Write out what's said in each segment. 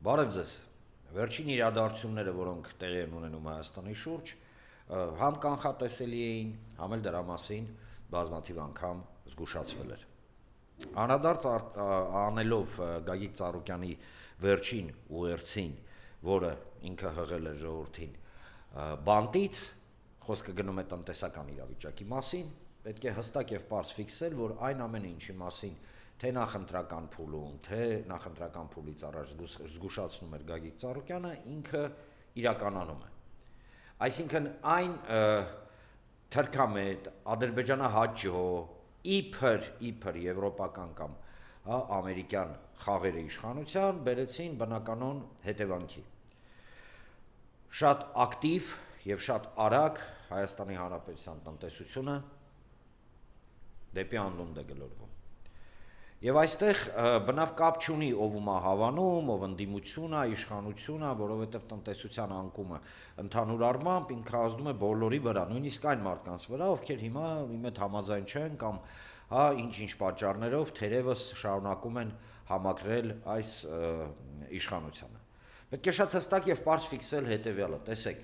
Բարև ձեզ։ Վերջին իրադարձությունները, որոնք տեղի են ունենում Հայաստանի շուրջ, համ կանխատեսելի էին, համ էլ դրա մասին բազմաթիվ անգամ զգուշացվել էր։ Անդրադարձ անելով Գագիկ Ծառուկյանի վերջին ուղերձին, որը ինքը հղել է ժողովրդին բանտից, խոսքը գնում է տնտեսական իրավիճակի մասին, պետք է հստակ եւ պարզ ֆիքսել, որ այն ամենը, ինչի մասին թե նախընտրական փուլում, թե նախընտրական փուլից առաջ զգուշացնում էր Գագիկ Ծառուկյանը, ինքը իրականանում է։ Այսինքն այն թրքամետ, ադրբեջանահաճո, իբր եվրոպական կամ ամերիկյան խաղերի իշխանության բերեցին բնականon հետևանքի։ Շատ ակտիվ եւ շատ արագ Հայաստանի Հանրապետության տնտեսությունը դեպի անդունդ է գլորվում։ Եվ այստեղ բնավ կապ չունի ով ումա հավանում, ով ընդդիմությունն է, իշխանությունն է, որովհետև տնտեսության անկումը ընդհանուր առմամբ ինքը ազդում է բոլորի վրա, նույնիսկ այն մարդկանց վրա, ովքեր հիմա իմ հետ համաձայն չեն կամ ինչ-ինչ պատճառներով թերևս շարունակում են համակրել այս իշխանությանը։ Պետք է շատ հստակ եւ պարզ ֆիքսել հետեւյալը, տեսեք։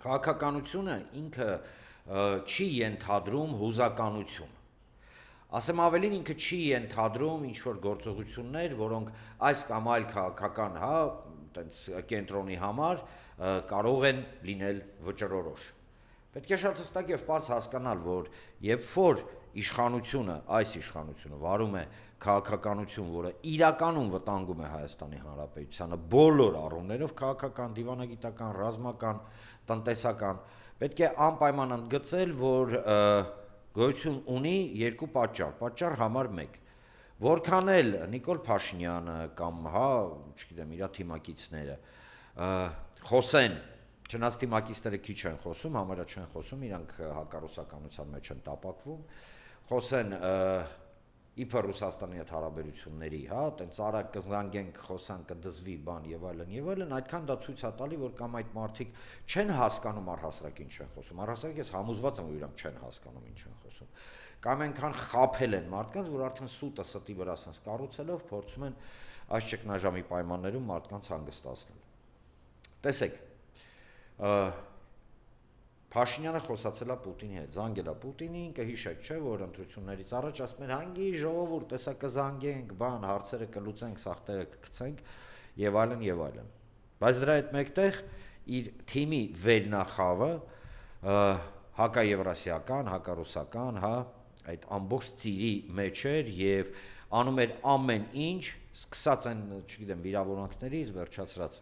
Քաղաքականությունը ինքը չի ենթադրում հուզականություն։ Ասեմ ավելին, ինքը չի ենթադրում ինչ-որ գործողություններ, որոնք այս կամ այլ քաղաքական տենց կենտրոնի համար կարող են լինել վճռորոշ։ Պետք է շատ հստակ եւ պարզ հասկանալ, որ երբ որ իշխանությունը, այս իշխանությունը վարում է քաղաքականություն, որը իրականում վտանգում է Հայաստանի Հանրապետությանը բոլոր առումներով, քաղաքական, դիվանագիտական, ռազմական, տնտեսական, պետք է անպայման ընդգծել, որ գոյություն ունի երկու պատճառ, պատճառ համար 1, որքան էլ Նիկոլ Փաշինյանը կամ չգիտեմ, իր թիմակիցները խոսեն, չնայած թիմակիցները քիչ են խոսում, համարյա չեն խոսում, իրանք հակառուսականության մեջ են տապակվում, խոսեն իբր Ռուսաստանի հետ հարաբերությունների, տենց արագ կզանգենք, խոսանք, կդզվի բան եւ այլն, այդքան դա ցույց է տալի, որ կամ այդ մարդիկ չեն հասկանում առհասարակ ինչ են խոսում, առհասարակ ես համոզված եմ, որ իրանք չեն հասկանում ինչ են խոսում, կամ այնքան խաբել են մարդկանց, որ արդեն սուտը ստի վրա sense կառուցելով փորձում են այս ճգնաժամի պայմաններում մարդկանց հանգստացնել։ Տեսեք, Փաշինյանը խոսացել է Պուտինի հետ, զանգել է Պուտինին, կհիշեք, չէ, որ ընտրություններից առաջ ասում էր հանգի ժողովուրդ, տեսա կզանգենք, բան, հարցերը կլուծենք, սաղ տեղը կգցենք եւ այլն։ Բայց դրա հետ մեկտեղ իր թիմի վերնախավը հակաեվրասիական, հակառուսական, այդ ամբողջ ծիրի մեջ էր եւ անում էր ամեն ինչ, սկսած այն, չգիտեմ, վիրավորանքներից, վերջացրած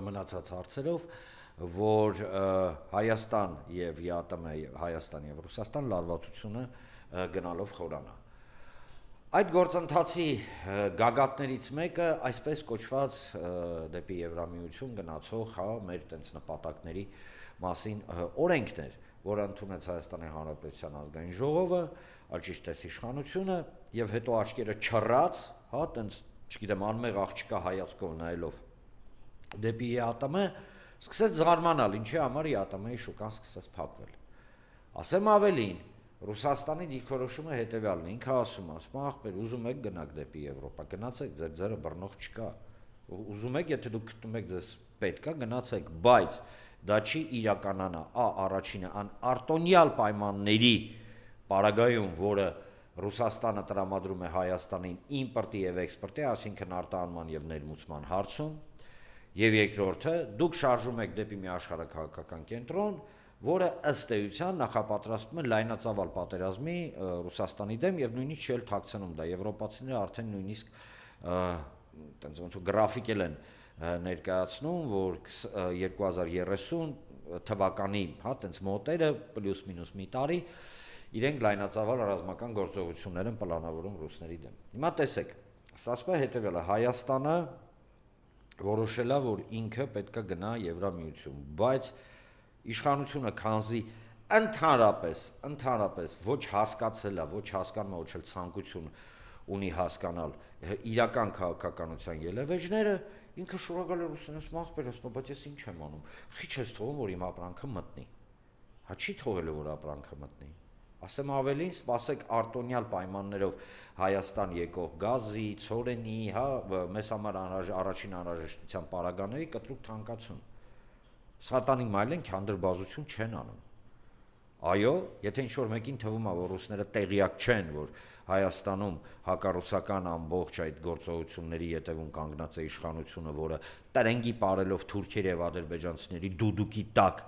մնացած հարցերով, որ Հայաստան եւ ԵԱՏՄ, Հայաստան եւ Ռուսաստան լարվածությունը գնալով խորանա։ Այդ գործընթացի գագաթներից մեկը այսպես կոչված դեպի Եվրամիություն գնացող մեր տենց նպատակների մասին օրենքն էր, որը ընդունեց Հայաստանի Հանրապետության ազգային ժողովը, ալճիշտես իշխանությունը եւ հետո աչքերը չռած, տենց, չգիտեմ, անմեղ աղջկա հայացքով նայելով դեպի ԵԱՏՄ սկսեց զարմանալ, ինչի համար ԵԱՏՄ-ի շուկան սկսեց փակվել։ Ասեմ ավելին, Ռուսաստանի դիրքորոշումը հետևյալն է, ինքը ասում է, ախպեր, ուզում եք գնաք դեպի Եվրոպա, գնացեք, ձեր ձեռը բռնող չկա։ Ուզում եք, եթե դուք գտնում եք ձեզ պետք է, գնացեք, բայց դա չի իրականանա, առաջինը արտոնյալ պայմանների պարագայում, որը Ռուսաստանը տրամադրում է Հայաստանին իմպորտի եւ էքսպորտի, այսինքն արտահանման եւ ներմուծման հարցում, եւ երկրորդը դուք շարժում եք դեպի մի աշխարհակաղակական կենտրոն, որը ըստ էության նախապատրաստում է լայնածավալ պատերազմի Ռուսաստանի դեմ եւ նույնիսկ չել թաքցնում դա եվրոպացիները արդեն նույնիսկ տենց ոնց որ գրաֆիկել են ներկայացնում, որ 2030 թվականի, տենց մոտերը պլյուս մինուս մի տարի իրենք լայնածավալ ռազմական գործողություններ են պլանավորում ռուսների դեմ։ Հիմա տեսեք, ասում է հետեւյալը, Հայաստանը որոշել է, որ ինքը պետք է գնա Եվրամիություն, բայց իշխանությունը քանզի ընդհանրապես ոչ հասկացել է, ոչ հասկանում է, ոչ էլ ցանկություն ունի հասկանալ իրական քաղաքականության ելևէջները, ինքը շուրագալ է ռուսերենս մախբեր, ասում, բայց ես ինչ եմ անում, խիչ ես թողում, որ իմ ապրանքը մտնի։ Չի թողել որ ապրանքը մտնի։ Ասեմ ավելին, սպասեք արտոնյալ պայմաններով Հայաստան եկող գազի, ցորենի, հա, մեզ համար առաջին անհրաժեշտության պարագաների կտրուկ թանկացում։ Սատանի մայլենք հանդրբազություն չեն անում։ Այո, եթե ինչ-որ մեկին թվում է, որ ռուսները տեղյակ չեն, որ Հայաստանում հակառուսական ամբողջ այդ գործողությունների ետևում կանգնած է իշխանությունը, որը տրենգի պարելով թուրքերի եւ ադրբեջանցիների դուդուկի տակ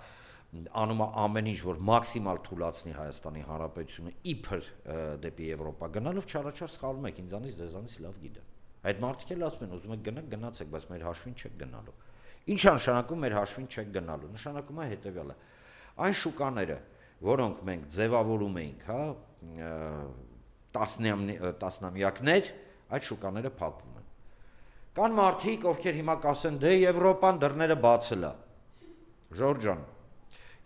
անում է ամեն ինչ, որ մաքսիմալ թուլացնի Հայաստանի Հանրապետությունը իբր դեպի Եվրոպա գնալով, չարաչար սխալվում եք, ինձանից դեզանից լավ գիտեն։ Այդ մարդիկ էլ ասում են, ուզում եք գնաք, գնացեք, բայց մեր հաշվին չեք գնալու։ Ինչ է նշանակում մեր հաշվին չեք գնալու։ Նշանակում է հետեւյալը. այն շուկաները, որոնք մենք ձևավորում էինք, հա, տասնամյակներ, այդ շուկաները փակվում են։ Կան մարդիկ, ովքեր հիմա կասեն, դե Եվրոպան դռները բացել է։ Ժորժ ջան,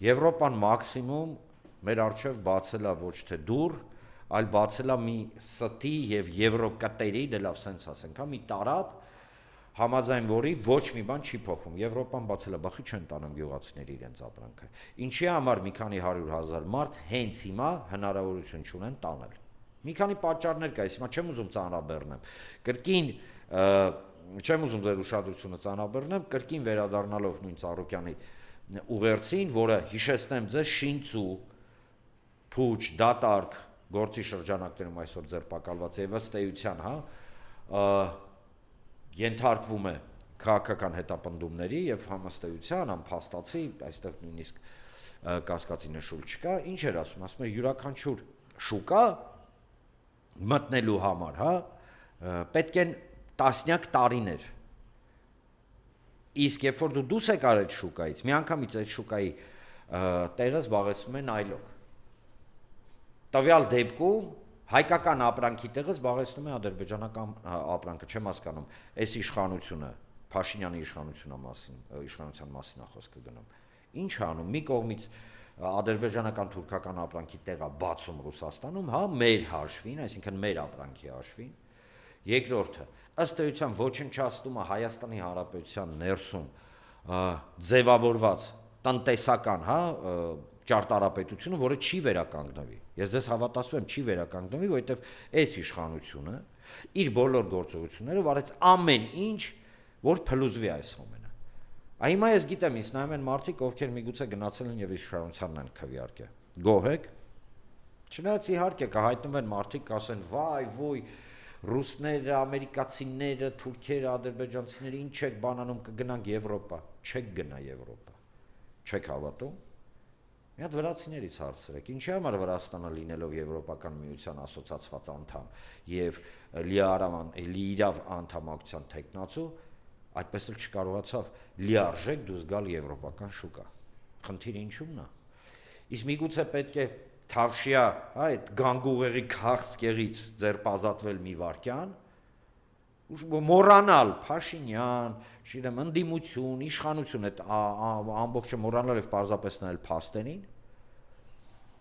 Եվրոպան մաքսիմում մեր առջև բացել է ոչ թե դուռ, այլ բացել է մի ստի եւ եվրոկատերի, դե լավ սենց ասենք, հա, մի տարապ, համաձայն որի ոչ մի բան չի փոխվում։ Եվրոպան բացել է, բախի չեն տանում գյուղացիների իրենց ապրանքը։ Ինչի համար մի քանի 100,000 մարդ հենց հիմա հնարավորություն չունեն տանել։ Մի քանի պատճառներ կա, հիմա չեմ ուզում ծանրաբեռնեմ։ Կրկին չեմ ուզում ձեր ուշադրությունը ծանրաբեռնեմ, կրկին վերադառնալով նույն Ծառուկյանի ուղերձին, որը հիշեցնեմ ձեզ շինծու, փուչ, դատարկ գործի շրջանակներում այսօր ձերբակալված եւ ըստ էության, հա, ենթարկվում է քաղաքական հետապնդումների եւ համաստեյության, անփաստացի, այստեղ նույնիսկ կասկածի նշույլ չկա, ինչ էր ասում է յուրաքանչյուր շուկա մտնելու համար, հա, պետք են տասնյակ տարիներ։ Իսկ երբ որ դու դուրս եք արել շուկայից, միանգամից այդ շուկայի տեղը զբաղեցնում են այլոք։ Տվյալ դեպքում հայկական ապրանքի տեղը զբաղեցնում է ադրբեջանական ապրանքը, չեմ հասկանում, այս իշխանությունը, Փաշինյանի իշխանության մասին է խոսքը գնում։ Ինչ է անում, մի կողմից ադրբեջանական թուրքական ապրանքի տեղը բացում Ռուսաստանում, հա, մեր հաշվին, այսինքն մեր ապրանքի հաշվին։ Երկրորդը, ըստ էության ոչնչացնում է Հայաստանի Հանրապետության ներսում ձևավորված տնտեսական, հա, ճարտարապետությունը, որը չի վերականգնվի։ Ես ձեզ հավատացնում եմ, չի վերականգնվի, որովհետև այս իշխանությունը իր բոլոր գործողություններով արեց ամեն ինչ, որ փլուզվի այս ամենը։ Հիմա ես գիտեմ, ինձ նայում են մարդիկ, ովքեր միգուցե գնացել են եւ իշխանությանն են քվեարկել։ Գոհ եք։ Չնայած իհարկե կհայտնվեն մարդիկ, կասեն, վայ, ոյ, ռուսները, ամերիկացիները, թուրքերը, ադրբեջանցիները ինչ եք բանանում, կգնանք Եվրոպա։ Չեք գնա Եվրոպա։ Չեք հավատում։ Մի հատ վրացիներից հարցրեք, ինչի համար Վրաստանը լինելով Եվրոպական միության ասոցիացված անդամ եւ լիիրավ անդամակցության տեխնացու, այդպես էլ չկարողացավ լիարժեք դուրս գալ եվրոպական շուկա։ Խնդիրը ինչու՞մն է։ Իսկ միգուցե պետք է Թավշյա, այդ գանգուղեղի քաղցկեղից ձերբազատվել մի վարքյան, մոռանալ Փաշինյան, չգիտեմ, ընդդիմություն, իշխանություն, այդ ամբողջը մոռանալ եւ պարզապես նայել փաստերին։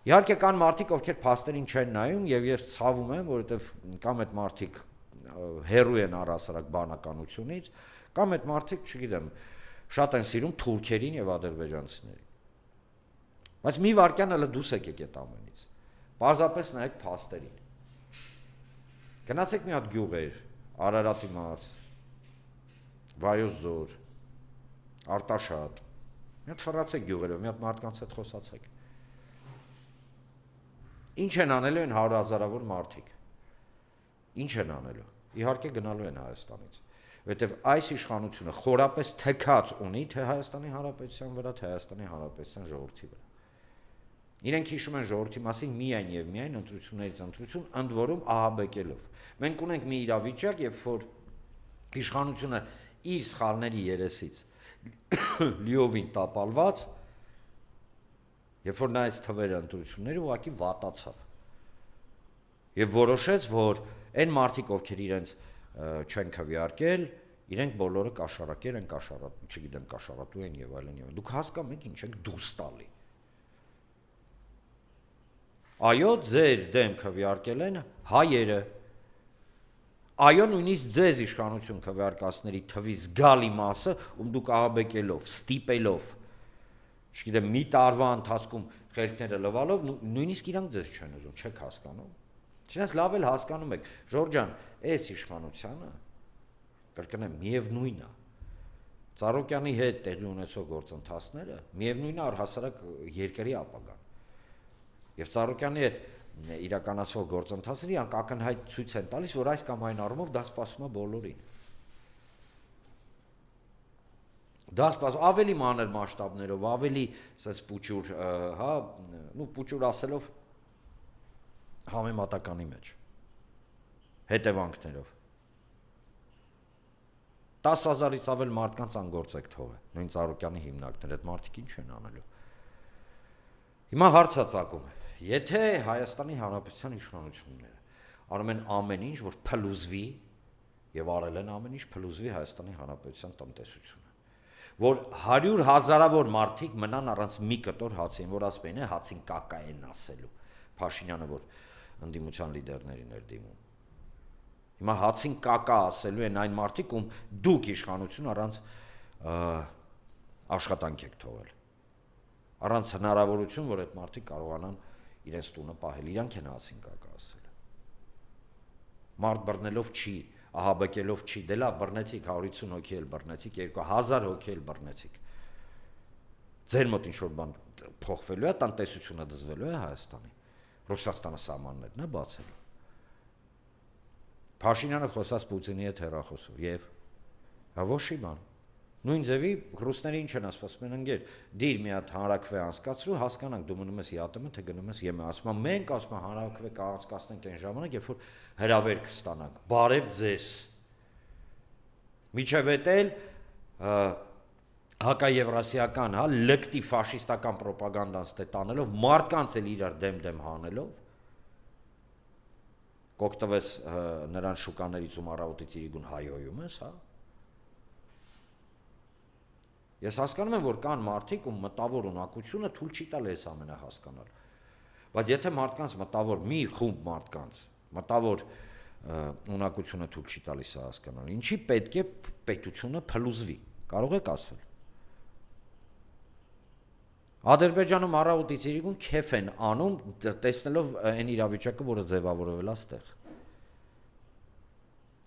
Իհարկե կան մարդիկ, ովքեր փաստերին չեն նայում եւ ես ցավում եմ, որովհետեւ կամ այդ մարդիկ հերոյ են առհասարակ բանականությունից, կամ այդ մարդիկ, չգիտեմ, շատ են սիրում թուրքերին եւ ադրբեջանցիներին։ Բայց մի վարքյան հələ դուս եկեք այդ ամենից։ Պարզապես նայեք փաստերին։ Գնացեք մի հատ գյուղեր, Արարատի մարզ, Վայոց ձոր, Արտաշատ։ Մի հատ ֆռացեք գյուղերով, մի հատ մարդկանց հետ խոսացեք։ Ինչ են անելու են 100,000-ավոր մարդիկ։ Ինչ են անելու։ Իհարկե գնալու են Հայաստանից, որովհետև այս իշխանությունը խորապես թեքած ունի թե Հայաստանի Հանրապետության վրա, թե Հայաստանի Հանրապետության ժողովրդի վրա։ Իրենք հիշում են ժողովրդի մասին միայն եւ միայն ընտրություններից ընտրություն, ընդ որում ահաբեկելով։ Մենք ունենք մի իրավիճակ, երբ որ իշխանությունը իր սխալների երեսից լիովին տապալված, երբ որ նայեց թվերը ընտրությունները, ուղղակի վատացավ։ Եվ որոշեց, որ այն մարդիկ, ովքեր իրենց չեն քվեարկել, իրենք բոլորը կաշառակեր են, չգիտեմ, կաշառատու են եւ այլն եւ այլն։ Դուք հասկանում եք ինչ եք դուրս տալի։ Այո, ձեր դեմ քվեարկել են հայերը։ Այո, նույնիսկ ձեզ իշխանություն քվեարկածների թվի զգալի մասը, ում դուք ահաբեկելով, ստիպելով, չգիտեմ, մի տարվա ընթացքում խելքները լվալով նույնիսկ իրանք ձեզ չեն ուզում, չեք հասկանում։ Չնայած լավ էլ հասկանում եք, Ժորժ ջան, այս իշխանությունը կրկնեմ, միևնույնն է։ Ծառուկյանի հետ տեղի ունեցող գործընթացները միևնույնն է առհասարակ երկրի ապագան։ Եվ Ծառուկյանի հետ իրականացվող գործընթացները իրանք ակնհայտ ցույց են տալիս, որ այս կամ այն առումով դա սպասում է բոլորին։ Դա սպասում ավելի մանր մասշտաբներով, ավելի ասես պուճուր, հա, պուճուր ասելով համեմատականի մեջ հետևանքներով 10,000-ից ավել մարդկանց անգործ եք թողել, նույն Ծառուկյանի հիմնարկները, այդ մարդիկ ինչ են անելու։ Հիմա հարց է ծագում, եթե Հայաստանի Հանրապետության իշխանությունները անում են ամեն ինչ, որ փլուզվի եւ արել են ամեն ինչ, փլուզվի Հայաստանի Հանրապետության տնտեսությունը, որ 100,000-ավոր մարդիկ մնան առանց մի կտոր հացի, որ ասում են, հացին կակա են ասելու, Փաշինյանը, որ ընդդիմության լիդերներին էր դիմում։ Հիմա հացին կակա ասելու են այն մարդիկ, ում դուք իշխանություն առանց աշխատանք եք թողել, առանց հնարավորություն, որ այդ մարդիկ կարողանան իրենց տունը պահել, իրանք են հացին կակա ասել։ Մարդ բռնելով չի, ահաբեկելով չի, դե լավ բռնեցիք 150 հոգի էլ բռնեցիք, 2000 հոգի էլ բռնեցիք։ Ձեր մոտ ինչ-որ բան փոխվելու է, տնտեսությունը դզվելու է Հայաստանի, Ռուսաստանը սահմաններն է բացելու։ Փաշինյանը խոսած Պուտինի հետ հեռախոսով եւ ոչ մի բան։ Նույն ձևի ռուսները ինչ են ասում, ընկեր, դիր մի հատ հանրակրվե անցկացրու, հասկանանք դու մնում ես ԵԱՏՄ, թե գնում ես ԵՄ, ասում եմ մենք ասում եմ հանրակրվե կանցկացնենք այն ժամանակ, երբ որ հրավեր կստանանք։ Բարև ձեզ։ Միջև էտել հակաեվրասիական, հա, լկտի ֆաշիստական ռոպագանդան ստե տանելով, մարդկանց էլ իրար դեմ հանելով կօգտվես նրան շուկաներից ու առավոտից իրիկուն հայհոյում ես, հա։ Ես հասկանում եմ, որ կան մարդիկ, ում մտավոր ունակությունը թույլ չի տալ այս ամենը հասկանալ։ Բայց եթե մարդկանց մտավոր մի խումբ մարդկանց մտավոր ունակությունը թույլ չի տալիս հասկանալ, ինչի պետք է պետությունը փլուզվի, կարող եք ասել։ Ադրբեջանում առավոտից իրիկուն քեֆ են անում, տեսնելով այն իրավիճակը, որը ձևավորվել է այստեղ։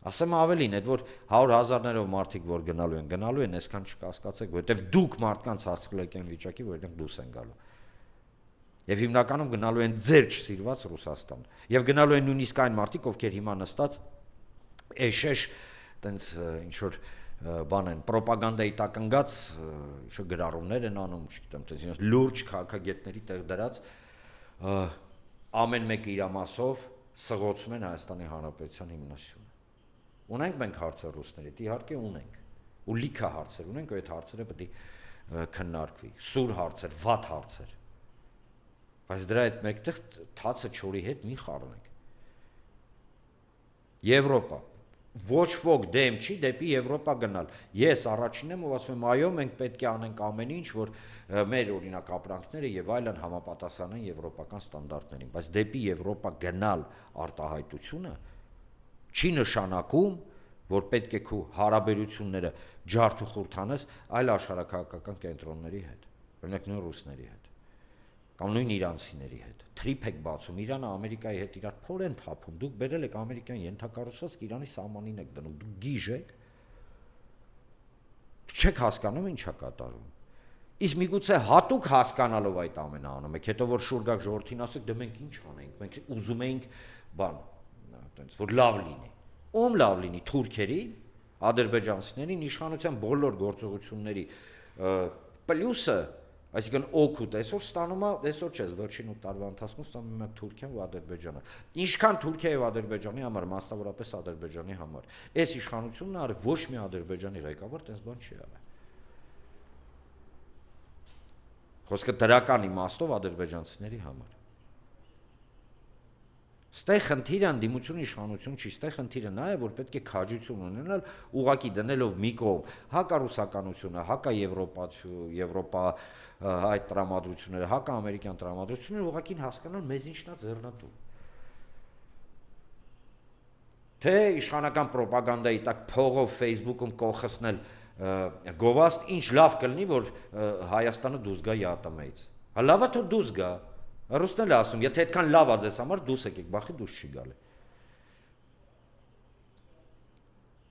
Ասեմ ավելին, այդ որ 100,000-ներով մարդիկ որ գնալու են, այսքան չկասկածեք, որովհետև դուք մարդկանց հասցրել եք այն վիճակի, որ իրենք դուրս են գալու։ Եվ հիմնականում գնալու են ձեր չսիրված Ռուսաստան։ Եվ գնալու են նույնիսկ այն մարդիկ, ովքեր հիմա նստած էշեշ տենց ինչ որ բան են, ռոպագանդայի տակ ընկած, ինչ գրառումներ են անում, չգիտեմ, տենց լուրջ քաղաքագետների տեղ դրած ամեն մեկը իր ամասով սղոցում են Հայաստանի Հանրապետության հիմնասյունը։ Ունենք մենք հարցեր ռուսներից, իհարկե ունենք, ու լիքը հարցեր ունենք, այդ հարցերը պետք է քննարկվի, սուր հարցեր, վատ հարցեր, բայց դրա հետ մեկտեղ թացը չորի հետ մի խառնենք։ Եվրոպա, ոչ ոք դեմ չի դեպի Եվրոպա գնալ, ես առաջինն եմ, ով ասում եմ, այո, մենք պետք է անենք ամեն ինչ, որ մեր օրինակ ապրանքները եւ այլն համապատասխանեն եվրոպական ստանդարտներին, բայց դեպի Եվրոպա գնալ արտահայտությունը չի նշանակում, որ պետք է քո հարաբերությունները ջարդ ու խորթ անես այլ աշխարհակաղակական կենտրոնների հետ, օրինակ նույն ռուսների հետ, կամ նույն իրանցիների հետ, թրիփ եք բացում, Իրանը Ամերիկայի հետ իրար փոր են թափում, դուք բերել եք Ամերիկան ենթակառուցվածք Իրանի սահմանին եք դնում, դուք գիժ եք, չեք հասկանում ինչա կատարվում, իսկ միգուցե հատուկ հասկանալով այդ ամենը անում եք, հետո որ շուր գաք ժողովրդին ասեք, դե մենք ինչ անենք, մենք ուզում էինք բան այտենց որ լավ լինի, ում լավ լինի, թուրքերի, ադրբեջանցիներին, իշխանության բոլոր գործողությունների պլյուսը, այսինքն օգուտ այսօր ստանում է, այսօր չէ, վերջին 8 տարվա ընթացքում ստանում է Թուրքիան ու Ադրբեջանը։ Ինչքան Թուրքիայի ու Ադրբեջանի համար, մասնավորապես Ադրբեջանի համար, այս իշխանությունն արի ոչ մի Ադրբեջանի ղեկավար տես բան չի արել։ Խոսքը դրական իմաստով ադրբեջանցիների համար։ Ստեղ խնդիրը ընդդիմություն իշխանություն չի, ստեղ խնդիրը նա է, որ պետք է քաջություն ունենալ, ուղղակի դնելով մի կողմ հակառուսականությունը, հակաեվրոպա այդ տրամադրությունները, հակաամերիկյան տրամադրությունները, ուղղակի հասկանալ մեզ ինչն է ձեռնտու։ Թե իշխանական ռոպագանդայի տակ փողով Facebook-ում կողխցնել գովաստ, ինչ լավ կլինի, որ Հայաստանը դուրս գա ԵԱՏՄ-ից։ Լավա թող դուս գա։ Ռուսն էլ ասում, եթե այդքան լավ է ձեզ համար, դուս եկեք, բախի դուս չի գալի։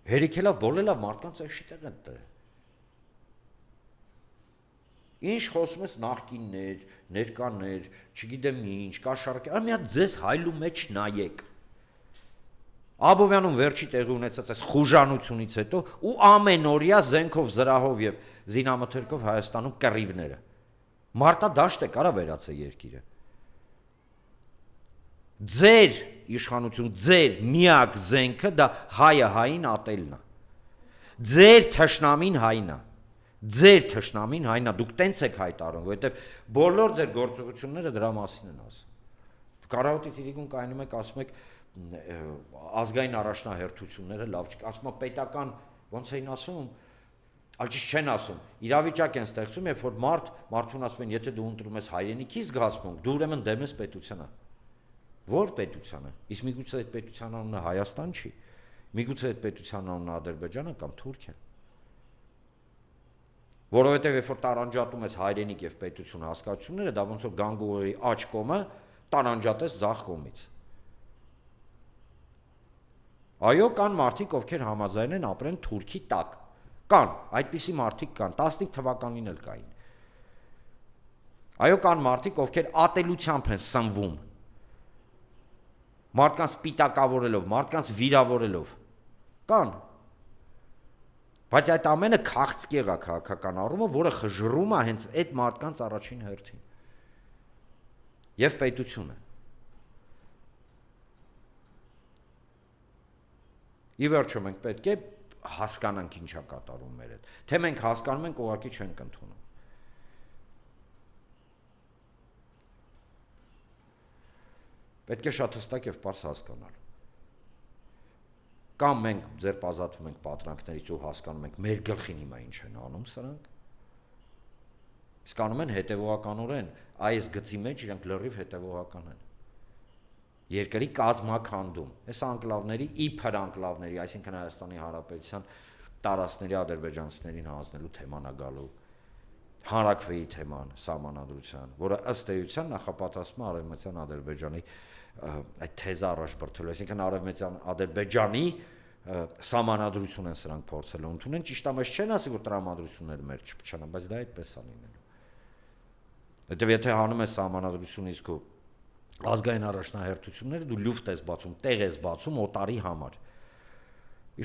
Հերիքելով բոլելով մարդկանց էշի տեղ են դրել։ Ինչ խոսում ես նախկիններ, ներկաներ, չգիտեմ ինչ, կաշառք, մի հատ ձեզ հայլու մեջ նայեք։ Աբովյանում վերջի տեղի ունեցած այս խուժանությունից հետո ու ամենօրյա զենքով, զրահով եւ զինամթերքով Հայաստանում կռիվները։ Մարտադաշտ է կարա վերացե երկիրը։ Ձեր իշխանություն, ձեր միակ զենքը դա հայը հային ատելն է։ Ձեր թշնամին հայն է։ Ձեր թշնամին հայն է, դուք տենց եք հայտարարում, որովհետեւ բոլոր ձեր գործողությունները դրա մասին են ասում։ Կարավոտից իրիկուն կայանում եք, ասում եք ազգային առաջնահերթությունները լավ չի, ասում եմ պետական ոնց էին ասում, ալճիշ չեն ասում, իրավիճակ են ստեղծում, երբ որ մարդուն ասում են, եթե դու ընտրում ես հայրենիքի զգացմունք, դու ուրեմն դեմ ես պետությանը։ Որ պետությանը։ Իսկ միգուցե այդ պետության անունը Հայաստան չի, միգուցե այդ պետության անունը Ադրբեջանը կամ Թուրքիա։ Որովհետև երբ որ տարանջատում ես հայրենիք եւ պետություն հասկացությունները, դա ոնց որ գանգուղի աջ կողմը տարանջատես ձախ կողմից։ Այո, կան մարդիկ, ովքեր համաձայն են ապրեն Թուրքի տակ։ Կան, այդպիսի մարդիկ կան, 15 թվականին էլ կային։ Այո, կան մարդիկ, ովքեր ատելությամբ են սնվում։ Մարդկանց պիտակավորելով, մարդկանց վիրավորելով։ Կան։ Բայց այդ ամենը քաղցկեղ է քաղաքական առումով, որը խժռում է հենց այդ մարդկանց առաջին հերթին։ Եվ պետությունը։ Ի վերջո մենք պետք է հասկանանք ինչա կատարում մեր հետ։ Թե մենք հասկանում ենք, ուղղակի չենք ընդունում։ Պետք է շատ հստակ եւ պարզ հասկանալ։ Կամ մենք ձերբազատվում ենք պատրանքներից ու հասկանում ենք մեր գլխին հիմա ինչ են անում սրանք։ Իսկ անում են հետևողականորեն, այս գծի մեջ իրենք լրիվ հետևողական են։ Երկրի կազմաքանդում, այս անկլավների իբր անկլավների, այսինքն Հայաստանի Հանրապետության տարածքների ադրբեջանցիներին հանձնելու թեման է գալու, հանրաքվեի թեման, սահմանադրության, որը ըստ էության նախապատրաստվում է Արևմտյան Ադրբեջանի այդ թեզը առաջ բրդելու, այսինքն Արևմտյան Ադրբեջանի սահմանադրություն են սրանք փորձել ընդունել, ճիշտ է, մեզ չեն ասի, որ տրամադրությունները մեր չփչանան, բայց դա այդպես է լինելու։ Հետո եթե հանում ես սահմանադրություն իսկ ու ազգային առաջնահերթությունները դու լուֆտ ես բացում, տեղ ես բացում օտարի համար։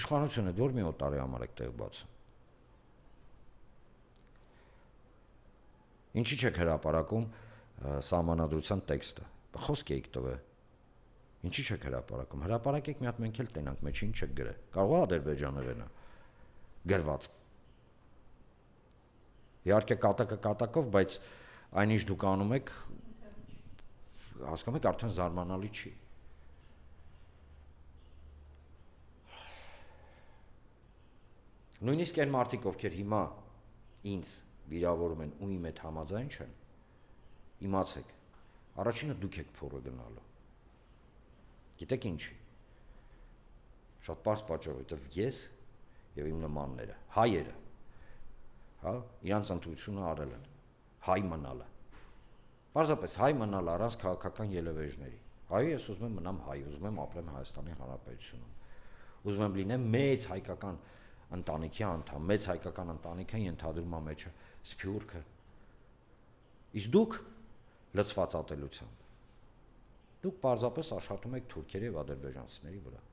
Իշխանությունը դու մի օտարի համար եք տեղ բացում։ Ինչի՞ չեք հրապարակում սահմանադրության տեքստը։ Խոսք էիք տվել։ Ինչի՞ չեք հրապարակում։ Հրապարակեք մի հատ մենք էլ տենանք, մեջ ինչ չեք գրել։ Կարող է ադրբեջաներենը գրված։ Իհարկե կատակով, բայց այնինչ դուք անում եք, հասկանում եք, արդեն զարմանալի չի։ Նույնիսկ այն մարդիկ, ովքեր հիմա ինձ վիրավորում են ու իմ հետ համաձայն չեն, իմացեք, առաջինը դուք եք փորը գնալու։ Գիտեք ինչի։ Շատ պարզ պատճառ, որովհետև ես եւ իմ նմանները, հայերը, հա, իրանց ընտրությունը արել են, հայ մնալը։ Պարզապես հայ մնալ առանց քաղաքական ելևէջների։ Այո, ես ուզում եմ մնամ հայ, ուզում եմ ապրեմ Հայաստանի Հանրապետությունում։ Ուզում եմ լինեմ մեծ հայկական ընտանիքի անդամ, մեծ հայկական ընտանիքը ենթադրում է մեջը սփյուռքը։ Իսկ դուք լծված ատելությամբ։ Դուք պարզապես աշխատում եք թուրքերի եւ ադրբեջանցիների վրա։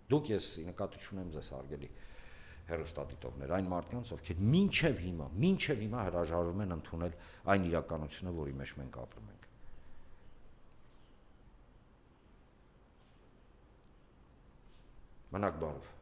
Դուք ես նկատի չունեմ ձեզ հարգելի հեռուստադիտողներ, այն մարդկանց, ովքեր մինչև հիմա հրաժարվում են ընդունել այն իրականությունը, որի մեջ մենք ապրում ենք։ Մնաք բարով։